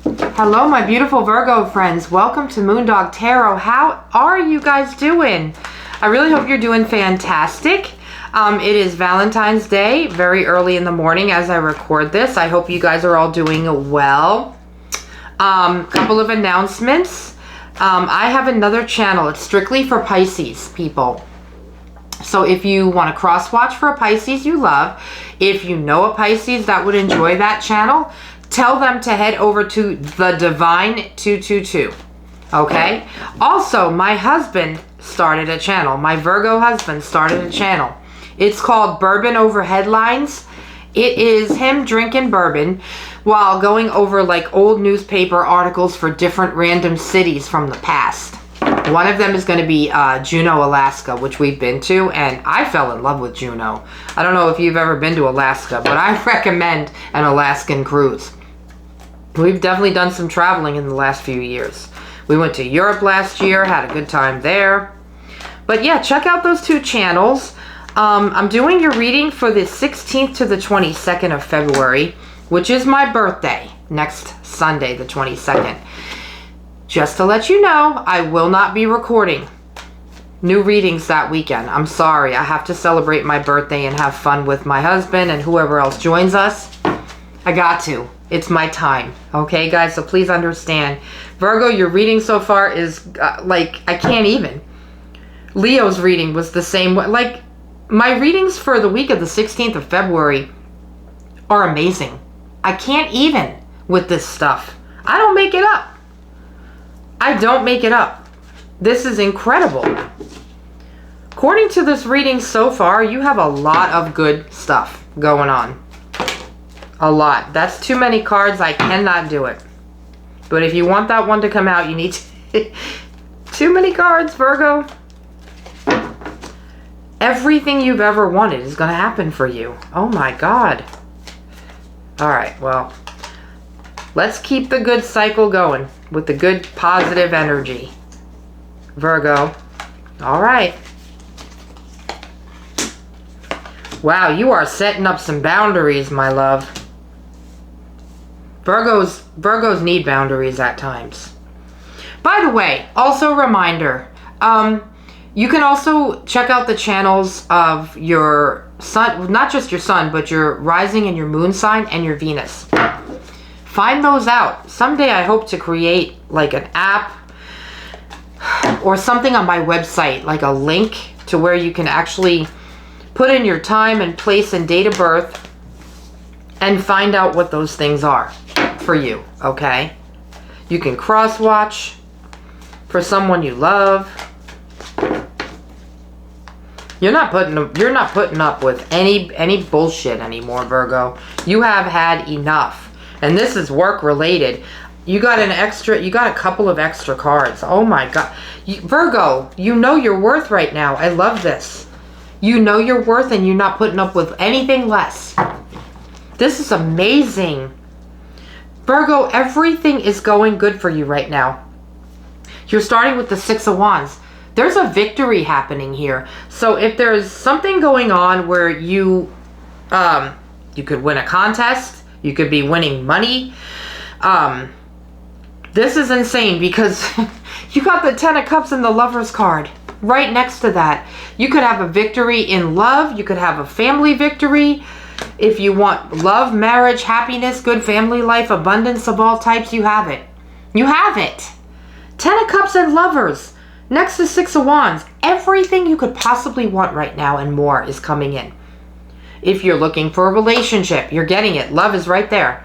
Hello, my beautiful Virgo friends. Welcome to Moondog Tarot. How are you guys doing? I really hope you're doing fantastic. It is Valentine's Day, very early in the morning as I record this. I hope you guys are all doing well. Couple of announcements. I have another channel. It's strictly for Pisces people. So if you want to cross watch for a Pisces you love, if you know a Pisces that would enjoy that channel, tell them to head over to the Divine 222. Okay? Also, my husband started a channel. My Virgo husband started a channel. It's called Bourbon Over Headlines. It is him drinking bourbon while going over like old newspaper articles for different random cities from the past. One of them is going to be Juneau, Alaska, which we've been to, and I fell in love with Juneau. I don't know if you've ever been to Alaska, but I recommend an Alaskan cruise. We've definitely done some traveling in the last few years. We went to Europe last year, had a good time there. But yeah, check out those two channels. I'm doing your reading for the 16th to the 22nd of February, which is my birthday, next Sunday, the 22nd. Just to let you know, I will not be recording new readings that weekend. I'm sorry. I have to celebrate my birthday and have fun with my husband and whoever else joins us. I got to. It's my time. Okay, guys? So please understand. Virgo, your reading so far is like, I can't even. Leo's reading was the same way. Like, my readings for the week of the 16th of February are amazing. I can't even with this stuff. I don't make it up. I don't make it up. This is incredible. According to this reading so far, you have a lot of good stuff going on. A lot. That's too many cards. I cannot do it. But if you want that one to come out, you need to too many cards, Virgo. Everything you've ever wanted is going to happen for you. Oh my God. All right, well, let's keep the good cycle going with the good positive energy. Virgo. All right. Wow, you are setting up some boundaries, my love. Virgos need boundaries at times. By the way, also a reminder, you can also check out the channels of your sun, not just your sun, but your rising and your moon sign and your Venus. Find those out. Someday I hope to create like an app or something on my website, like a link to where you can actually put in your time and place and date of birth and find out what those things are for you, okay? You can cross-watch for someone you love. You're not putting up with any bullshit anymore, Virgo. You have had enough. And this is work related. You got a couple of extra cards. Oh my God. Virgo, you know your worth right now. I love this. You know your worth and you're not putting up with anything less. This is amazing. Virgo, everything is going good for you right now. You're starting with the Six of Wands. There's a victory happening here. So if there's something going on where you could win a contest, you could be winning money. This is insane because you got the Ten of Cups and the Lover's card right next to that. You could have a victory in love. You could have a family victory. If you want love, marriage, happiness, good family life, abundance of all types, you have it. You have it. Ten of Cups and Lovers. Next to Six of Wands. Everything you could possibly want right now and more is coming in. If you're looking for a relationship, you're getting it. Love is right there.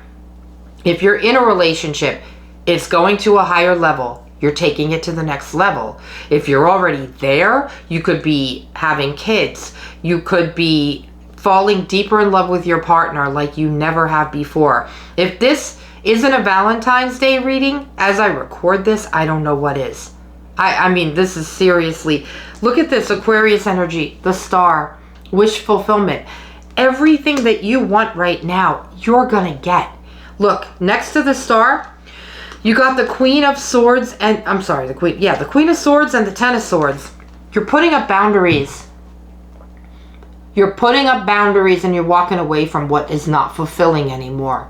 If you're in a relationship, it's going to a higher level. You're taking it to the next level. If you're already there, you could be having kids. You could be falling deeper in love with your partner like you never have before. If this isn't a Valentine's Day reading, as I record this, I don't know what is. I mean, this is seriously, look at this Aquarius energy, the star, wish fulfillment. Everything that you want right now, you're gonna get. Look, next to the star, you got the Queen of Swords and, the Queen of Swords and the Ten of Swords. You're putting up boundaries. You're putting up boundaries and you're walking away from what is not fulfilling anymore.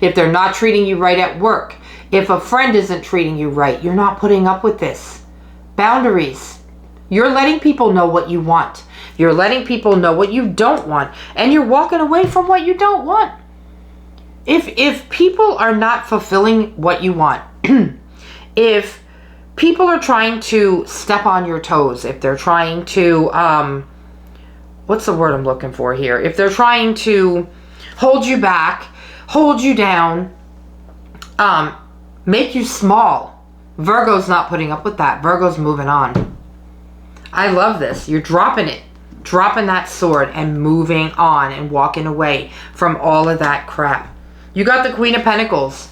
If they're not treating you right at work, If a friend isn't treating you right, you're not putting up with this. Boundaries. You're letting people know what you want. You're letting people know what you don't want. And you're walking away from what you don't want. If people are not fulfilling what you want, if people are trying to step on your toes, if they're trying to, what's the word I'm looking for here? If they're trying to hold you back, hold you down, make you small, Virgo's not putting up with that. Virgo's moving on. I love this. You're dropping it. Dropping that sword and moving on and walking away from all of that crap. You got the Queen of Pentacles.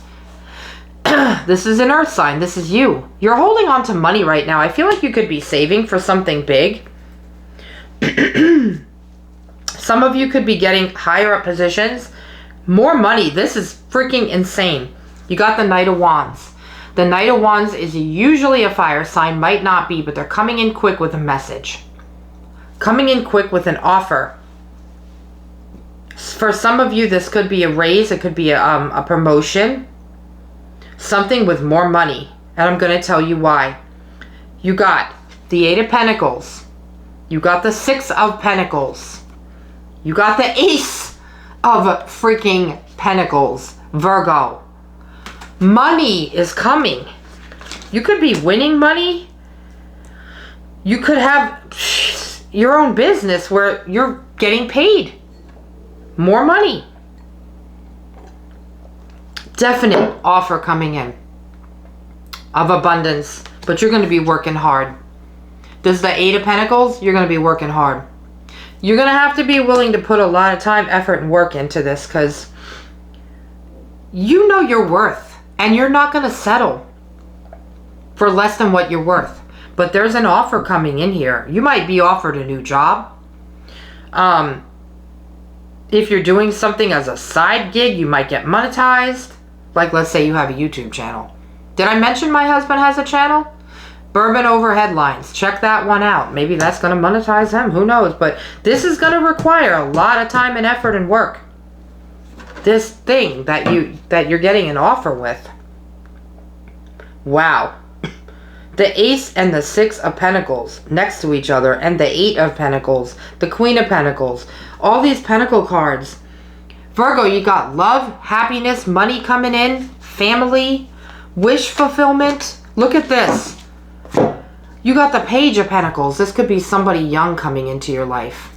This is an earth sign. This is you. You're holding on to money right now. I feel like you could be saving for something big. Some of you could be getting higher up positions. More money. This is freaking insane. You got the Knight of Wands. The Knight of Wands is usually a fire sign. Might not be, but they're coming in quick with a message. Coming in quick with an offer. For some of you, this could be a raise. It could be a promotion. Something with more money. And I'm going to tell you why. You got the 8 of Pentacles. You got the 6 of Pentacles. You got the Ace of freaking Pentacles. Virgo. Money is coming. You could be winning money. You could have your own business where you're getting paid more money. Definite offer coming in of abundance, but you're going to be working hard. This is the 8 of Pentacles. You're going to be working hard. You're going to have to be willing to put a lot of time, effort, and work into this because you know your worth and you're not going to settle for less than what you're worth. But there's an offer coming in here. You might be offered a new job. If you're doing something as a side gig, you might get monetized. Like, let's say you have a YouTube channel. Did I mention my husband has a channel? Bourbon Over Headlines. Check that one out. Maybe that's going to monetize him. Who knows? But this is going to require a lot of time and effort and work. This thing that you're getting an offer with. Wow. The Ace and the 6 of Pentacles next to each other. And the 8 of Pentacles. The Queen of Pentacles. All these Pentacle cards. Virgo, you got love, happiness, money coming in, family, wish fulfillment. Look at this. You got the Page of Pentacles. This could be somebody young coming into your life.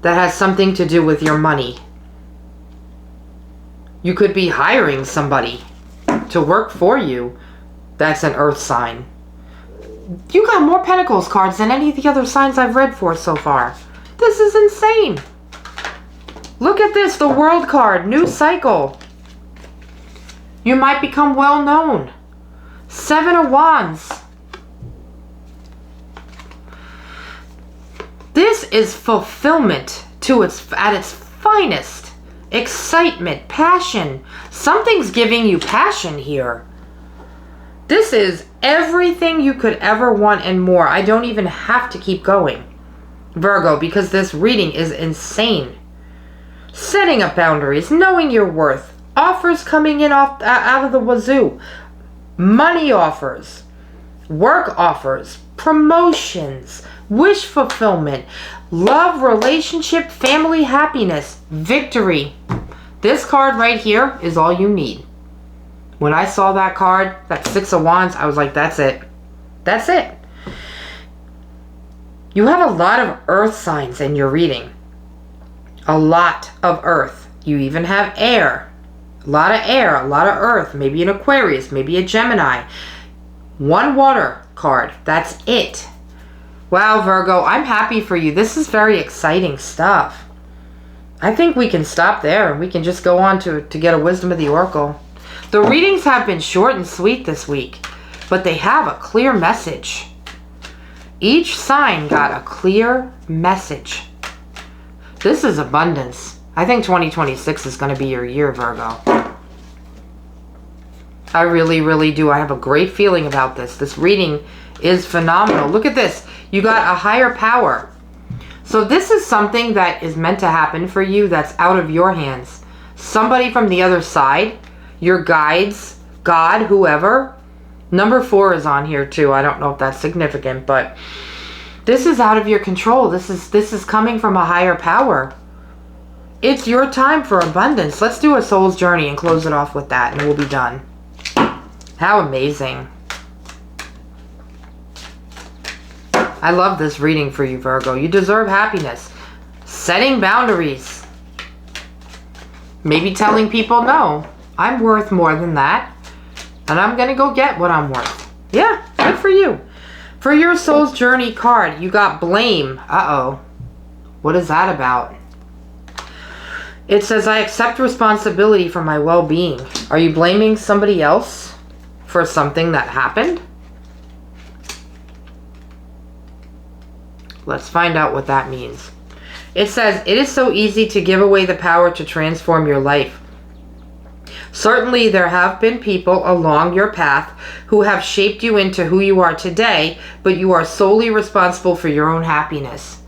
That has something to do with your money. You could be hiring somebody to work for you. That's an earth sign. You got more Pentacles cards than any of the other signs I've read for so far. This is insane. Look at this, the World card, new cycle. You might become well known. 7 of Wands. This is fulfillment at its finest. Excitement, passion. Something's giving you passion here. This is everything you could ever want and more. I don't even have to keep going, Virgo, because this reading is insane. Setting up boundaries, knowing your worth, offers coming in out of the wazoo, money offers, work offers, promotions, wish fulfillment, love, relationship, family, happiness, victory. This card right here is all you need. When I saw that card, that 6 of Wands, I was like, that's it. That's it. You have a lot of earth signs in your reading. A lot of earth. You even have air. A lot of air, a lot of earth. Maybe an Aquarius, maybe a Gemini. One water card. That's it. Wow, Virgo, I'm happy for you. This is very exciting stuff. I think we can stop there and we can just go on to get a Wisdom of the Oracle. The readings have been short and sweet this week, but they have a clear message. Each sign got a clear message. This is abundance. I think 2026 is going to be your year, Virgo. I really, really do. I have a great feeling about this. This reading is phenomenal. Look at this. You got a higher power. So this is something that is meant to happen for you that's out of your hands. Somebody from the other side, your guides, God, whoever. Number 4 is on here too. I don't know if that's significant, but this is out of your control. This is coming from a higher power. It's your time for abundance. Let's do a soul's journey and close it off with that, and we'll be done. How amazing. I love this reading for you, Virgo. You deserve happiness. Setting boundaries. Maybe telling people, no, I'm worth more than that, and I'm going to go get what I'm worth. Yeah, good for you. For your soul's journey card, you got blame. Uh-oh. What is that about? It says, I accept responsibility for my well-being. Are you blaming somebody else for something that happened? Let's find out what that means. It says, it is so easy to give away the power to transform your life. Certainly there have been people along your path who have shaped you into who you are today, but you are solely responsible for your own happiness.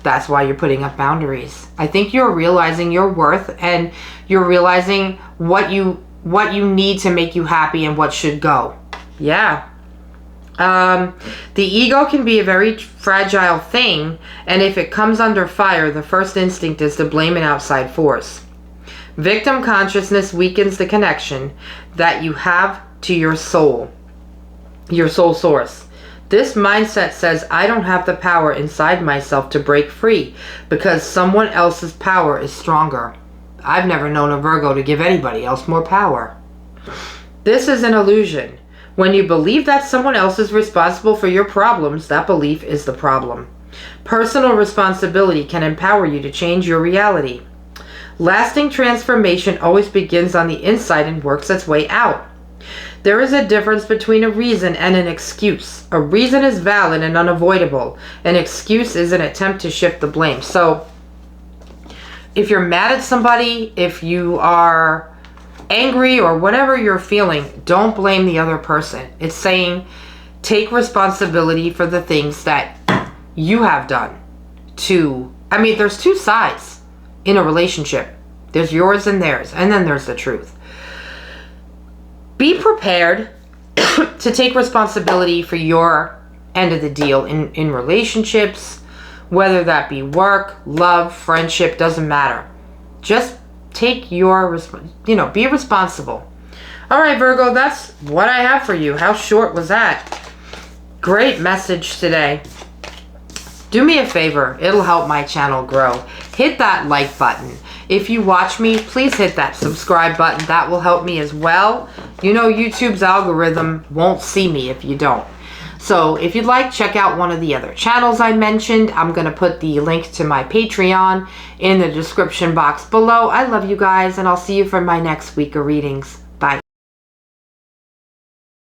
That's why you're putting up boundaries. I think you're realizing your worth, and you're realizing what you need to make you happy and what should go. Yeah. The ego can be a very fragile thing, and if it comes under fire, the first instinct is to blame an outside force. Victim consciousness weakens the connection that you have to your soul source. This mindset says, I don't have the power inside myself to break free because someone else's power is stronger. I've never known a Virgo to give anybody else more power. This is an illusion. When you believe that someone else is responsible for your problems, that belief is the problem. Personal responsibility can empower you to change your reality. Lasting transformation always begins on the inside and works its way out. There is a difference between a reason and an excuse. A reason is valid and unavoidable. An excuse is an attempt to shift the blame. So, if you're mad at somebody, if you are angry or whatever you're feeling, don't blame the other person. It's saying, take responsibility for the things that you have done there's two sides in a relationship. There's yours and theirs, and then there's the truth. Be prepared to take responsibility for your end of the deal in relationships, whether that be work, love, friendship, doesn't matter. Just take your, be responsible. All right, Virgo, that's what I have for you. How short was that? Great message today. Do me a favor. It'll help my channel grow. Hit that like button. If you watch me, please hit that subscribe button. That will help me as well. You know, YouTube's algorithm won't see me if you don't. So if you'd like, check out one of the other channels I mentioned. I'm going to put the link to my Patreon in the description box below. I love you guys, and I'll see you for my next week of readings.